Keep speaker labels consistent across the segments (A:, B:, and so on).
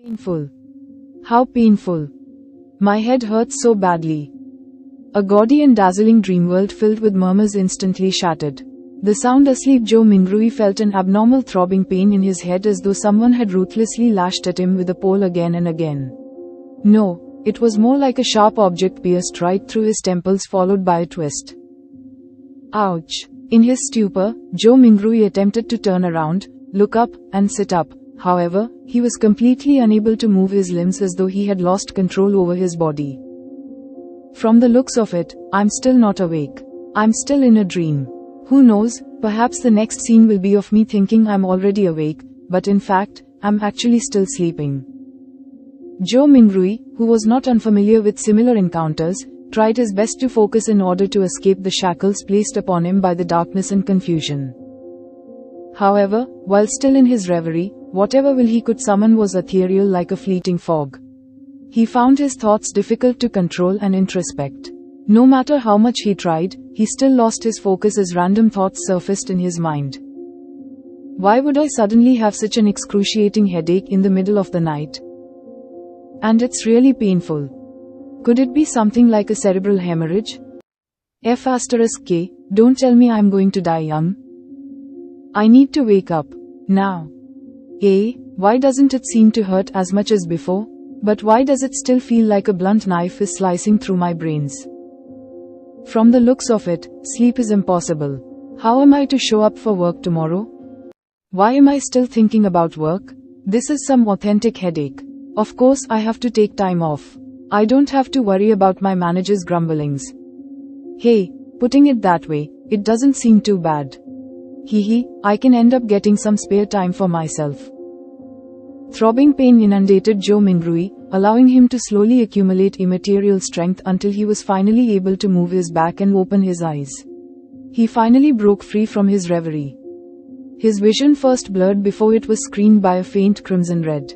A: Painful. How painful. My head hurts so badly. A gaudy and dazzling dream world filled with murmurs instantly shattered. The sound asleep Joe Mingrui felt an abnormal throbbing pain in his head as though someone had ruthlessly lashed at him with a pole again and again. No, it was more like a sharp object pierced right through his temples followed by a twist. Ouch. In his stupor, Joe Mingrui attempted to turn around, look up, and sit up. However, he was completely unable to move his limbs as though he had lost control over his body. From the looks of it, I'm still not awake. I'm still in a dream. Who knows, perhaps the next scene will be of me thinking I'm already awake, but in fact, I'm actually still sleeping. Joe Mingrui, who was not unfamiliar with similar encounters, tried his best to focus in order to escape the shackles placed upon him by the darkness and confusion. However, while still in his reverie, whatever will he could summon was ethereal like a fleeting fog. He found his thoughts difficult to control and introspect. No matter how much he tried, he still lost his focus as random thoughts surfaced in his mind. Why would I suddenly have such an excruciating headache in the middle of the night? And it's really painful. Could it be something like a cerebral hemorrhage? F*K, don't tell me I'm going to die young. I need to wake up. Now. Why doesn't it seem to hurt as much as before? But why does it still feel like a blunt knife is slicing through my brains? From the looks of it, sleep is impossible. How am I to show up for work tomorrow? Why am I still thinking about work? This is some authentic headache. Of course I have to take time off. I don't have to worry about my manager's grumblings. Hey, putting it that way, it doesn't seem too bad. I can end up getting some spare time for myself. Throbbing pain inundated Joe Mingrui, allowing him to slowly accumulate immaterial strength until he was finally able to move his back and open his eyes. He finally broke free from his reverie. His vision first blurred before it was screened by a faint crimson red.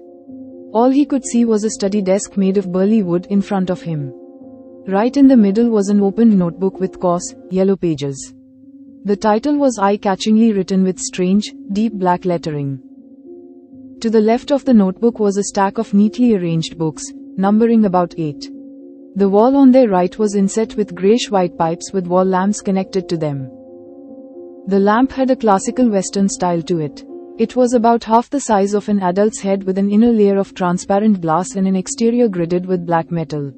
A: All he could see was a study desk made of burly wood in front of him. Right in the middle was an opened notebook with coarse, yellow pages. The title was eye-catchingly written with strange, deep black lettering. To the left of the notebook was a stack of neatly arranged books, numbering about 8. The wall on their right was inset with grayish-white pipes with wall lamps connected to them. The lamp had a classical Western style to it. It was about half the size of an adult's head with an inner layer of transparent glass and an exterior gridded with black metal.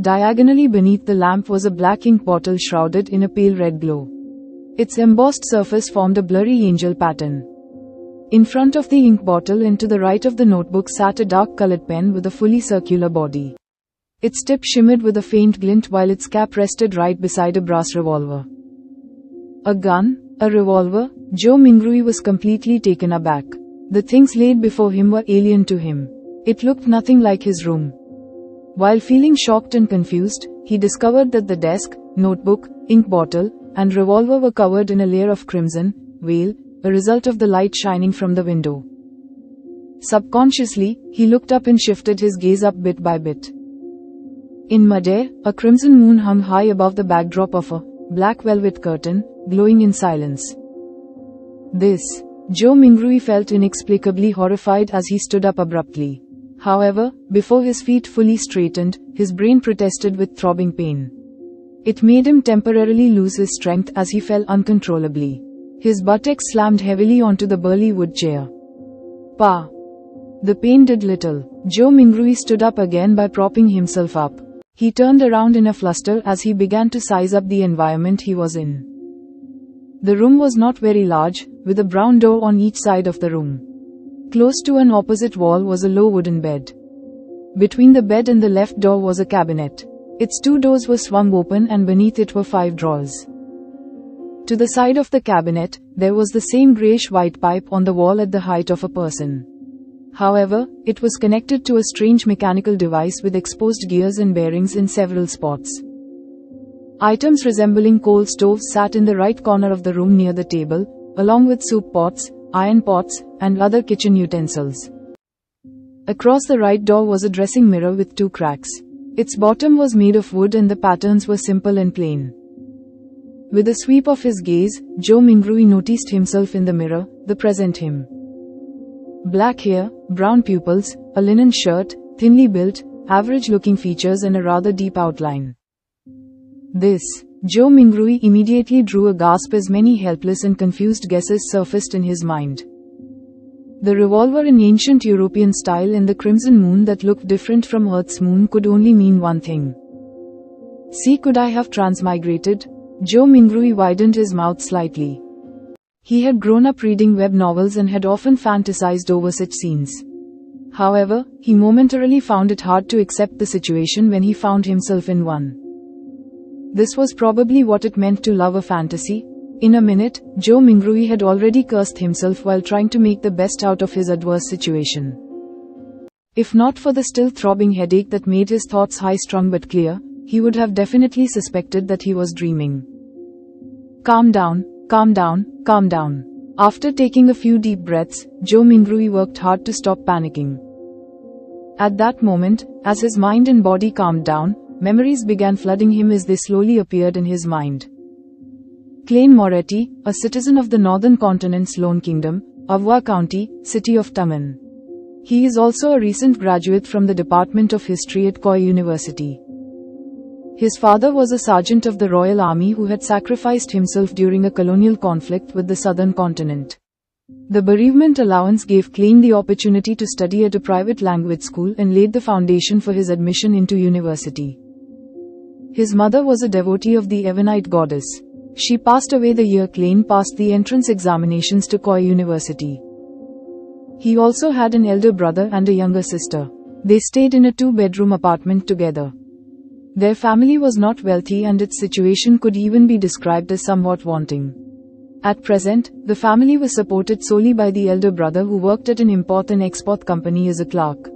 A: Diagonally beneath the lamp was a black ink bottle shrouded in a pale red glow. Its embossed surface formed a blurry angel pattern. In front of the ink bottle and to the right of the notebook sat a dark-colored pen with a fully circular body. Its tip shimmered with a faint glint while its cap rested right beside a brass revolver. A gun? A revolver? Joe Mingrui was completely taken aback. The things laid before him were alien to him. It looked nothing like his room. While feeling shocked and confused, he discovered that the desk, notebook, ink bottle, and revolver were covered in a layer of crimson veil, a result of the light shining from the window. Subconsciously, he looked up and shifted his gaze up bit by bit. In midair, a crimson moon hung high above the backdrop of a black velvet curtain, glowing in silence. Joe Mingrui felt inexplicably horrified as he stood up abruptly. However, before his feet fully straightened, his brain protested with throbbing pain. It made him temporarily lose his strength as he fell uncontrollably. His buttocks slammed heavily onto the burly wood chair. Pa! The pain did little. Joe Mingrui stood up again by propping himself up. He turned around in a fluster as he began to size up the environment he was in. The room was not very large, with a brown door on each side of the room. Close to an opposite wall was a low wooden bed. Between the bed and the left door was a cabinet. Its 2 doors were swung open and beneath it were 5 drawers. To the side of the cabinet, there was the same grayish-white pipe on the wall at the height of a person. However, it was connected to a strange mechanical device with exposed gears and bearings in several spots. Items resembling coal stoves sat in the right corner of the room near the table, along with soup pots, iron pots, and other kitchen utensils. Across the right door was a dressing mirror with 2 cracks. Its bottom was made of wood and the patterns were simple and plain. With a sweep of his gaze, Joe Mingrui noticed himself in the mirror, the present him. Black hair, brown pupils, a linen shirt, thinly built, average-looking features and a rather deep outline. This. Joe Mingrui immediately drew a gasp as many helpless and confused guesses surfaced in his mind. The revolver in ancient European style and the crimson moon that looked different from Earth's moon could only mean one thing. See, could I have transmigrated? Joe Mingrui widened his mouth slightly. He had grown up reading web novels and had often fantasized over such scenes. However, he momentarily found it hard to accept the situation when he found himself in one. This was probably what it meant to love a fantasy. In a minute, Joe Mingrui had already cursed himself while trying to make the best out of his adverse situation. If not for the still throbbing headache that made his thoughts high-strung but clear, he would have definitely suspected that he was dreaming. Calm down, calm down, calm down. After taking a few deep breaths, Joe Mingrui worked hard to stop panicking. At that moment, as his mind and body calmed down, memories began flooding him as they slowly appeared in his mind. Klein Moretti, a citizen of the northern continent's Lone Kingdom, Avwa County, city of Taman. He is also a recent graduate from the Department of History at Koi University. His father was a sergeant of the Royal Army who had sacrificed himself during a colonial conflict with the southern continent. The bereavement allowance gave Klein the opportunity to study at a private language school and laid the foundation for his admission into university. His mother was a devotee of the Evanite goddess. She passed away the year Klein passed the entrance examinations to Koi University. He also had an elder brother and a younger sister. They stayed in a 2-bedroom apartment together. Their family was not wealthy and its situation could even be described as somewhat wanting. At present, the family was supported solely by the elder brother who worked at an import and export company as a clerk.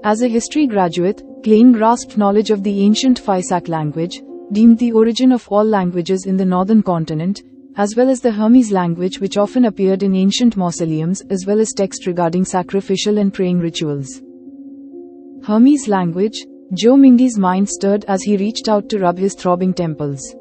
A: As a history graduate, Klein grasped knowledge of the ancient Physac language, deemed the origin of all languages in the northern continent, as well as the Hermes language which often appeared in ancient mausoleums, as well as text regarding sacrificial and praying rituals. Hermes language? Joe Mingui's mind stirred as he reached out to rub his throbbing temples.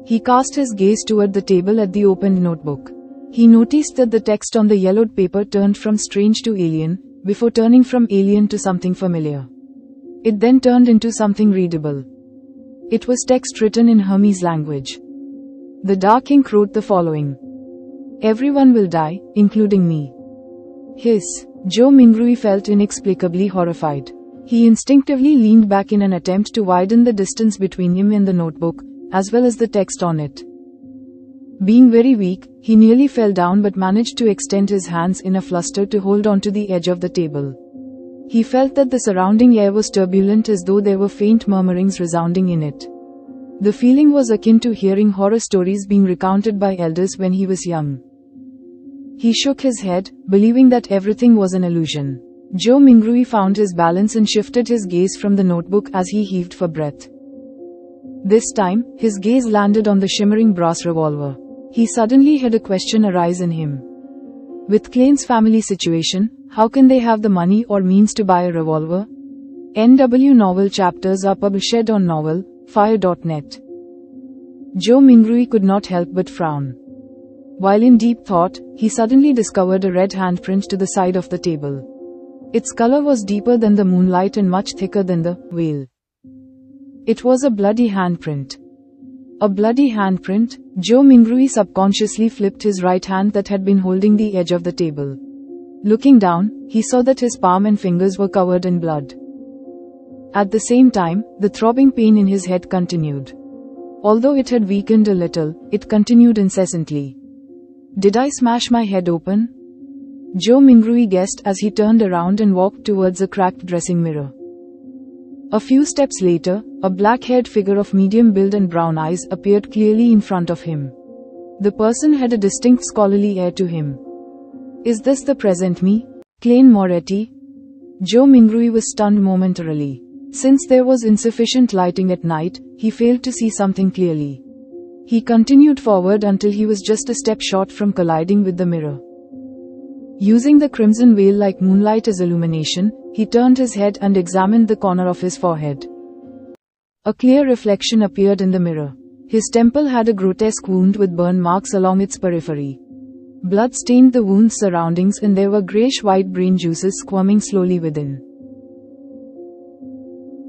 A: He cast his gaze toward the table at the opened notebook. He noticed that the text on the yellowed paper turned from strange to alien, before turning from alien to something familiar. It then turned into something readable. It was text written in Hermes language. The dark ink wrote the following. Everyone will die, including me. Joe Mingrui felt inexplicably horrified. He instinctively leaned back in an attempt to widen the distance between him and the notebook, as well as the text on it. Being very weak, he nearly fell down but managed to extend his hands in a fluster to hold onto the edge of the table. He felt that the surrounding air was turbulent as though there were faint murmurings resounding in it. The feeling was akin to hearing horror stories being recounted by elders when he was young. He shook his head, believing that everything was an illusion. Joe Mingrui found his balance and shifted his gaze from the notebook as he heaved for breath. This time, his gaze landed on the shimmering brass revolver. He suddenly had a question arise in him. With Klein's family situation, how can they have the money or means to buy a revolver? NW novel chapters are published on novelfire.net. Joe Mingrui could not help but frown. While in deep thought, he suddenly discovered a red handprint to the side of the table. Its color was deeper than the moonlight and much thicker than the veil. It was a bloody handprint. A bloody handprint? Joe Mingrui subconsciously flipped his right hand that had been holding the edge of the table. Looking down, he saw that his palm and fingers were covered in blood. At the same time, the throbbing pain in his head continued. Although it had weakened a little, it continued incessantly. Did I smash my head open? Joe Mingrui guessed as he turned around and walked towards a cracked dressing mirror. A few steps later, a black-haired figure of medium build and brown eyes appeared clearly in front of him. The person had a distinct scholarly air to him. Is this the present me? Klein Moretti? Joe Mingrui was stunned momentarily. Since there was insufficient lighting at night, he failed to see something clearly. He continued forward until he was just a step short from colliding with the mirror. Using the crimson veil like moonlight as illumination, he turned his head and examined the corner of his forehead. A clear reflection appeared in the mirror. His temple had a grotesque wound with burn marks along its periphery. Blood stained the wound's surroundings and there were grayish-white brain juices squirming slowly within.